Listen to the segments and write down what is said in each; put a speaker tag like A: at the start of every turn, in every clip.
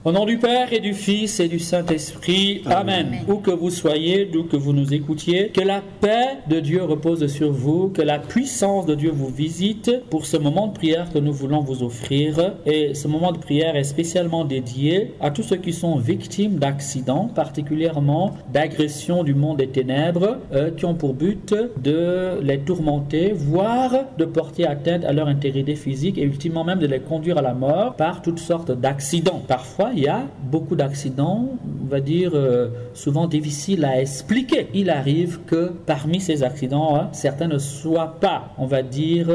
A: Au nom du Père et du Fils et du Saint-Esprit, Amen. Amen. Où que vous soyez, d'où que vous nous écoutiez, que la paix de Dieu repose sur vous, que la puissance de Dieu vous visite pour ce moment de prière que nous voulons vous offrir. Et ce moment de prière est spécialement dédié à tous ceux qui sont victimes d'accidents, particulièrement d'agressions du monde des ténèbres, qui ont pour but de les tourmenter, voire de porter atteinte à leur intégrité physique et ultimement même de les conduire à la mort par toutes sortes d'accidents. Parfois, il y a beaucoup d'accidents, on va dire, souvent difficiles à expliquer. Il arrive que parmi ces accidents, certains ne soient pas, on va dire,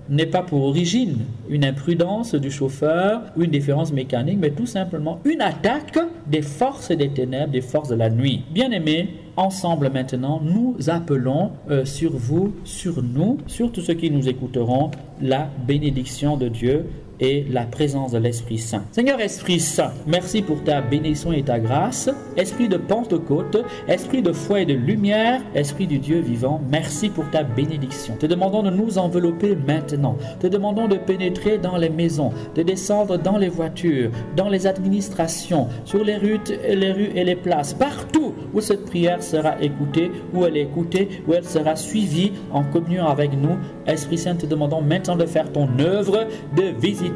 A: n'aient pas pour origine une imprudence du chauffeur ou une différence mécanique, mais tout simplement une attaque des forces des ténèbres, des forces de la nuit. Bien-aimés, ensemble maintenant, nous appelons sur vous, sur nous, sur tous ceux qui nous écouteront, la bénédiction de Dieu et la présence de l'Esprit Saint. Seigneur Esprit Saint, merci pour ta bénédiction et ta grâce. Esprit de Pentecôte, esprit de foi et de lumière, esprit du Dieu vivant, merci pour ta bénédiction. Te demandons de nous envelopper maintenant. Te demandons de pénétrer dans les maisons, de descendre dans les voitures, dans les administrations, sur les rues et les places, partout où cette prière sera écoutée, où elle est écoutée, où elle sera suivie en communion avec nous. Esprit Saint, te demandons maintenant de faire ton œuvre, de visiter,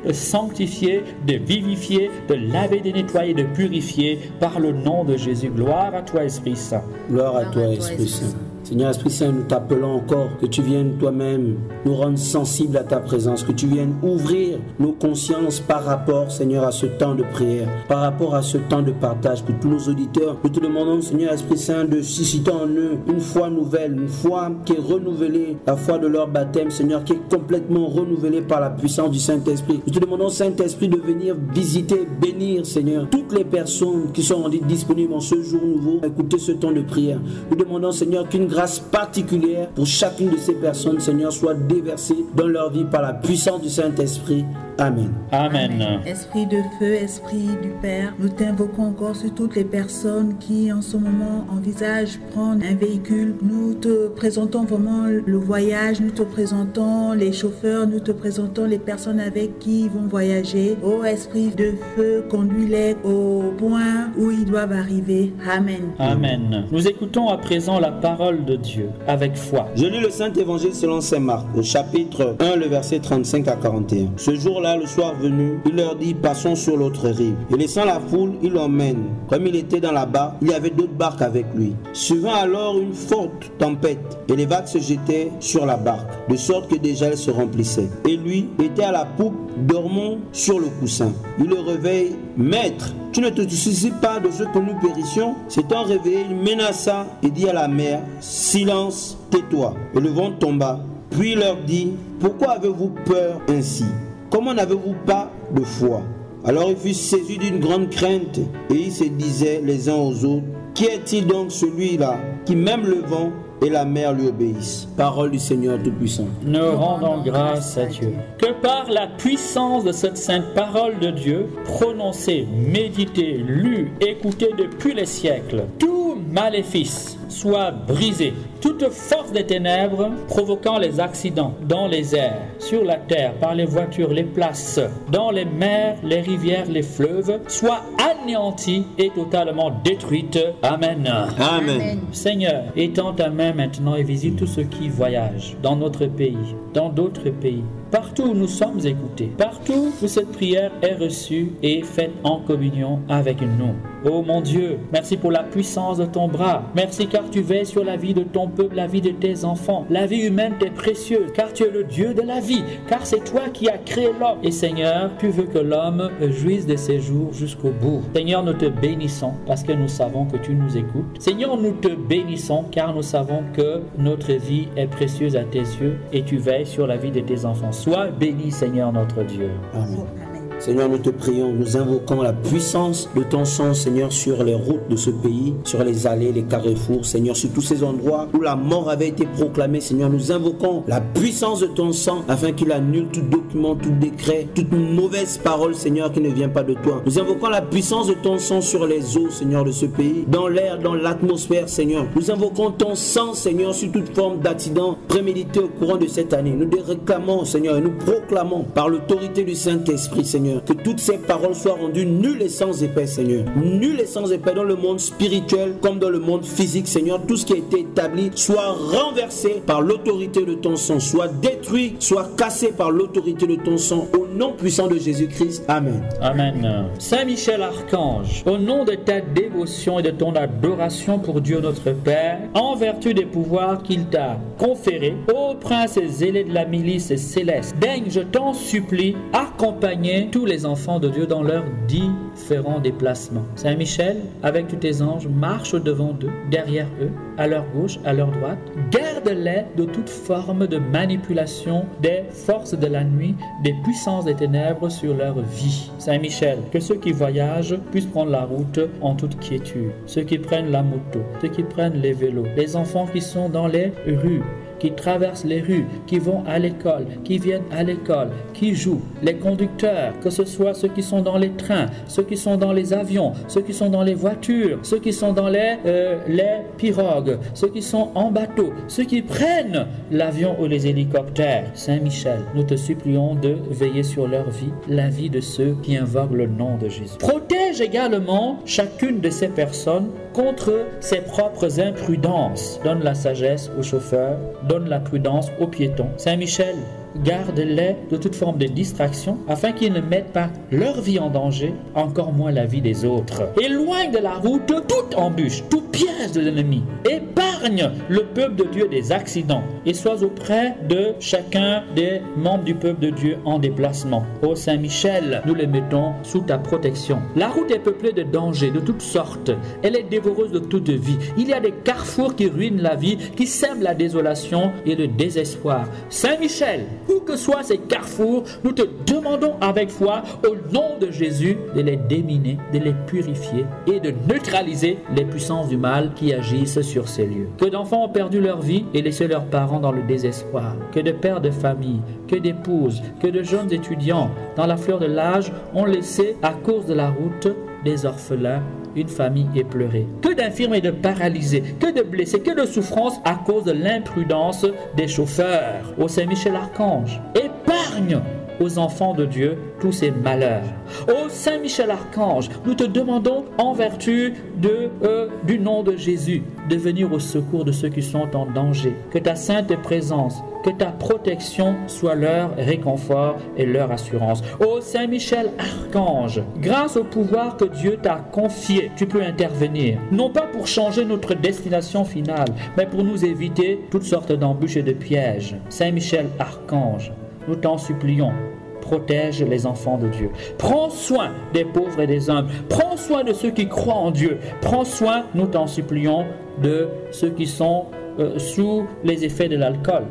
A: de sanctifier, de vivifier, de laver, de nettoyer, de purifier par le nom de Jésus. Gloire à toi, Esprit Saint.
B: Gloire à toi, Esprit Saint. Seigneur Esprit Saint, nous t'appelons encore que tu viennes toi-même nous rendre sensibles à ta présence, que tu viennes ouvrir nos consciences par rapport, Seigneur, à ce temps de prière, par rapport à ce temps de partage, que tous nos auditeurs, nous te demandons, Seigneur Esprit Saint, de susciter en eux une foi nouvelle, une foi qui est renouvelée, la foi de leur baptême, Seigneur, qui est complètement renouvelée par la puissance du Saint-Esprit. Nous te demandons, Saint-Esprit, de venir visiter, bénir, Seigneur, toutes les personnes qui sont rendues disponibles en ce jour nouveau, à écouter ce temps de prière. Nous demandons, Seigneur, qu'une grâce particulière pour chacune de ces personnes, Seigneur, soit déversée dans leur vie par la puissance du Saint-Esprit. Amen.
A: Amen.
C: Amen. Esprit de feu, Esprit du Père, nous t'invoquons encore sur toutes les personnes qui en ce moment envisagent prendre un véhicule. Nous te présentons vraiment le voyage, nous te présentons les chauffeurs, nous te présentons les personnes avec qui ils vont voyager. Ô Esprit de feu, conduis-les au point où ils doivent arriver. Amen.
A: Amen. Nous écoutons à présent la parole de Dieu avec foi.
B: Je lis le Saint-Évangile selon saint Marc, au chapitre 1, le verset 35 à 41. Ce jour-là, le soir venu, il leur dit, passons sur l'autre rive. Et laissant la foule, il l'emmène. Comme il était dans la barque, il y avait d'autres barques avec lui. Suivant alors une forte tempête, et les vagues se jetaient sur la barque, de sorte que déjà elle se remplissait. Et lui était à la poupe, dormant sur le coussin. Il le réveille, maître, tu ne te soucies pas de ce que nous périssions? S'étant réveillé, il menaça et dit à la mer, silence, tais-toi. Et le vent tomba. Puis il leur dit, pourquoi avez-vous peur ainsi? Comment n'avez-vous pas de foi? Alors ils furent saisis d'une grande crainte et ils se disaient les uns aux autres, qui est-il donc celui-là qui même le vent et la mer lui obéissent? Parole du Seigneur Tout-Puissant.
A: Nous rendons grâce à Dieu. Que par la puissance de cette sainte parole de Dieu, prononcée, méditée, lue, écoutée depuis les siècles, tout maléfice soit brisé. Toute force des ténèbres provoquant les accidents dans les airs, sur la terre, par les voitures, les places, dans les mers, les rivières, les fleuves, soit anéantie et totalement détruite. Amen.
B: Amen.
A: Seigneur, étends ta main maintenant et visite tous ceux qui voyagent dans notre pays, dans d'autres pays, partout où nous sommes écoutés, partout où cette prière est reçue et faite en communion avec nous. Oh mon Dieu, merci pour la puissance de ton bras. Merci car tu veilles sur la vie de ton peuple, la vie de tes enfants. La vie humaine t'est précieuse car tu es le Dieu de la vie, car c'est toi qui as créé l'homme. Et Seigneur, tu veux que l'homme jouisse de ses jours jusqu'au bout. Seigneur, nous te bénissons parce que nous savons que tu nous écoutes. Seigneur, nous te bénissons car nous savons que notre vie est précieuse à tes yeux et tu veilles sur la vie de tes enfants. Sois béni, Seigneur notre Dieu.
B: Amen. Seigneur, nous te prions, nous invoquons la puissance de ton sang, Seigneur, sur les routes de ce pays, sur les allées, les carrefours, Seigneur, sur tous ces endroits où la mort avait été proclamée, Seigneur, nous invoquons la puissance de ton sang afin qu'il annule tout document, tout décret, toute mauvaise parole, Seigneur, qui ne vient pas de toi. Nous invoquons la puissance de ton sang sur les eaux, Seigneur, de ce pays, dans l'air, dans l'atmosphère, Seigneur. Nous invoquons ton sang, Seigneur, sur toute forme d'accident prémédité au courant de cette année. Nous les réclamons, Seigneur, et nous proclamons par l'autorité du Saint-Esprit, Seigneur, Seigneur. Que toutes ces paroles soient rendues nulles et sans effet, Seigneur. Nulles et sans effet dans le monde spirituel comme dans le monde physique, Seigneur. Tout ce qui a été établi soit renversé par l'autorité de ton sang, soit détruit, soit cassé par l'autorité de ton sang. Au nom puissant de Jésus-Christ. Amen.
A: Amen. Saint Michel Archange, au nom de ta dévotion et de ton adoration pour Dieu notre Père, en vertu des pouvoirs qu'il t'a conférés, ô prince zélé de la milice céleste, daigne, je t'en supplie, accompagner tous les enfants de Dieu dans leurs différents déplacements. Saint Michel, avec tous tes anges, marche devant eux, derrière eux, à leur gauche, à leur droite. Garde-les de toute forme de manipulation des forces de la nuit, des puissances des ténèbres sur leur vie. Saint Michel, que ceux qui voyagent puissent prendre la route en toute quiétude. Ceux qui prennent la moto, ceux qui prennent les vélos, les enfants qui sont dans les rues, qui traversent les rues, qui vont à l'école, qui viennent à l'école, qui jouent, les conducteurs, que ce soit ceux qui sont dans les trains, ceux qui sont dans les avions, ceux qui sont dans les voitures, ceux qui sont dans les pirogues, ceux qui sont en bateau, ceux qui prennent l'avion ou les hélicoptères. Saint Michel, nous te supplions de veiller sur leur vie, la vie de ceux qui invoquent le nom de Jésus. Protège également chacune de ces personnes contre ses propres imprudences. Donne la sagesse aux chauffeurs, donne la prudence aux piétons. Saint Michel, garde-les de toute forme de distraction afin qu'ils ne mettent pas leur vie en danger, encore moins la vie des autres. Éloigne de la route toute embûche, tout piège de l'ennemi. Épargne le peuple de Dieu des accidents et sois auprès de chacun des membres du peuple de Dieu en déplacement. Ô Saint Michel, nous les mettons sous ta protection. La route est peuplée de dangers de toutes sortes. Elle est dévoreuse de toute vie. Il y a des carrefours qui ruinent la vie, qui sèment la désolation et le désespoir. Saint Michel, où que soient ces carrefours, nous te demandons avec foi, au nom de Jésus, de les déminer, de les purifier et de neutraliser les puissances du mal qui agissent sur ces lieux. Que d'enfants ont perdu leur vie et laissé leurs parents dans le désespoir. Que de pères de famille, que d'épouses, que de jeunes étudiants dans la fleur de l'âge ont laissé à cause de la route des orphelins, une famille éplorée. Que d'infirmes et de paralysés, que de blessés, que de souffrances à cause de l'imprudence des chauffeurs. Ô Saint Michel Archange, épargne aux enfants de Dieu tous ces malheurs. Ô Saint Michel Archange, nous te demandons en vertu du nom de Jésus de venir au secours de ceux qui sont en danger. Que ta sainte présence, que ta protection soit leur réconfort et leur assurance. Ô Saint Michel Archange, grâce au pouvoir que Dieu t'a confié, tu peux intervenir, non pas pour changer notre destination finale, mais pour nous éviter toutes sortes d'embûches et de pièges. Saint Michel Archange, nous t'en supplions, protège les enfants de Dieu. Prends soin des pauvres et des humbles. Prends soin de ceux qui croient en Dieu. Prends soin, nous t'en supplions, de ceux qui sont sous les effets de l'alcool,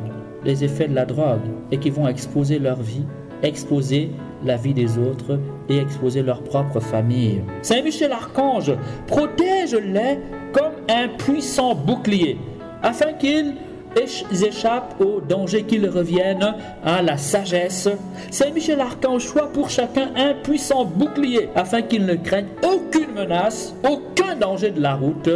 A: les effets de la drogue et qui vont exposer leur vie, exposer la vie des autres et exposer leur propre famille. Saint Michel Archange, protège-les comme un puissant bouclier afin qu'ils échappent au danger, qu'ils reviennent à la sagesse. Saint Michel Archange, sois pour chacun un puissant bouclier afin qu'ils ne craignent aucune menace, aucun danger de la route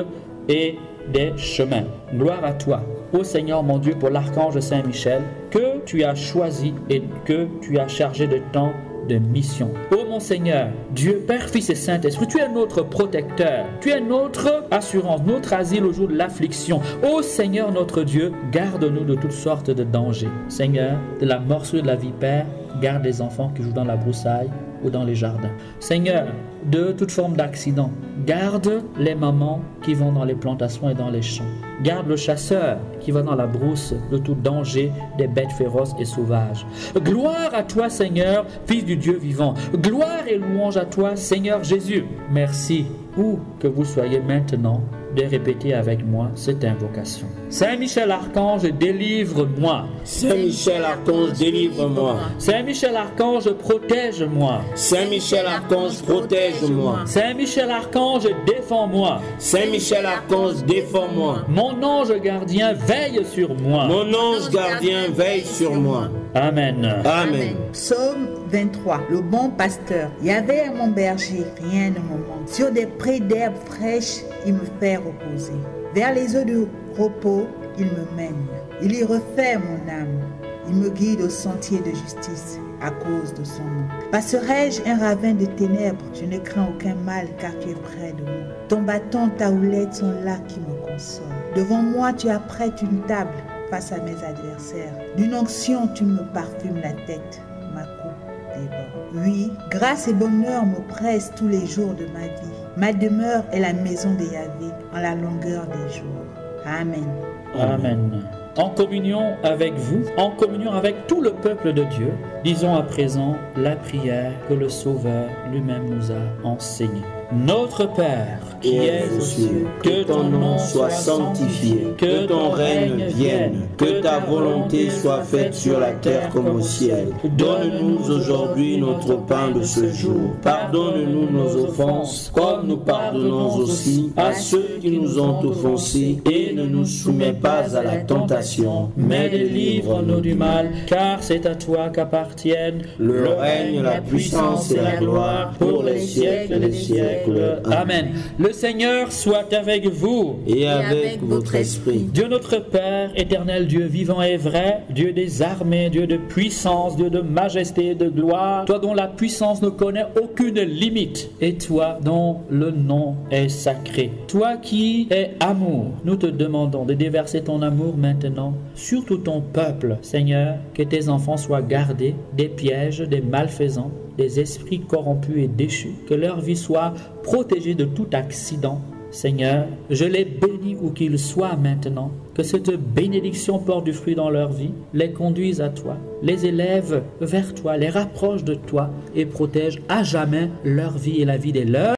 A: et des chemins. Gloire à toi, ô Seigneur mon Dieu, pour l'archange Saint Michel que tu as choisi et que tu as chargé de temps de mission. Ô mon Seigneur, Dieu, Père, Fils et Saint-Esprit, tu es notre protecteur, tu es notre assurance, notre asile au jour de l'affliction. Ô Seigneur notre Dieu, garde-nous de toutes sortes de dangers. Seigneur, de la morsure de la vipère, garde les enfants qui jouent dans la broussaille ou dans les jardins. Seigneur, de toute forme d'accident, garde les mamans qui vont dans les plantations et dans les champs. Garde le chasseur qui va dans la brousse de tout danger des bêtes féroces et sauvages. Gloire à toi, Seigneur, Fils du Dieu vivant. Gloire et louange à toi, Seigneur Jésus. Merci, où que vous soyez maintenant, de répéter avec moi cette invocation. Saint Michel Archange, délivre-moi.
B: Saint Michel Archange, délivre-moi.
A: Saint Michel Archange, protège-moi.
B: Saint Michel Archange, protège-moi.
A: Saint Michel Archange, défends-moi.
B: Saint Michel Archange, défends-moi.
A: Mon ange gardien, veille sur moi.
B: Mon ange gardien, veille sur moi.
A: Amen.
B: Amen.
C: Psaume 23. Le bon pasteur. Yahvé est mon berger, rien ne me manque. Sur des prés d'herbes fraîches, il me fait reposer. Vers les eaux de repos, il me mène. Il y refait mon âme. Il me guide au sentier de justice, à cause de son nom. Passerai-je un ravin de ténèbres, je ne crains aucun mal car tu es près de moi. Ton bâton, ta houlette sont là qui me consolent. Devant moi, tu apprêtes une table face à mes adversaires. D'une onction, tu me parfumes la tête. Ma coupe déborde. Oui, grâce et bonheur me pressent tous les jours de ma vie. Ma demeure est la maison de Yahvé en la longueur des jours. Amen.
A: Amen. En communion avec vous, en communion avec tout le peuple de Dieu, disons à présent la prière que le Sauveur lui-même nous a enseignée. Notre Père, qui es aux cieux,
B: que ton nom soit sanctifié, que ton règne vienne, que ta volonté soit faite sur la terre comme au ciel. Donne-nous aujourd'hui notre pain de ce jour. Pardonne-nous nos offenses, comme nous pardonnons aussi à ceux qui nous ont offensés, et ne nous soumets pas à la tentation, mais délivre-nous du mal,
A: car c'est à toi qu'appartiennent
B: le règne, la puissance et la gloire pour les siècles des siècles.
A: Amen. Le Seigneur soit avec vous
B: et avec votre esprit.
A: Dieu notre Père, éternel Dieu vivant et vrai, Dieu des armées, Dieu de puissance, Dieu de majesté et de gloire, toi dont la puissance ne connaît aucune limite, et toi dont le nom est sacré. Toi qui es amour, nous te demandons de déverser ton amour maintenant sur tout ton peuple, Seigneur, que tes enfants soient gardés des pièges, des malfaisants, des esprits corrompus et déchus, que leur vie soit protégée de tout accident. Seigneur, je les bénis où qu'ils soient maintenant, que cette bénédiction porte du fruit dans leur vie, les conduise à toi, les élève vers toi, les rapproche de toi et protège à jamais leur vie et la vie des leurs.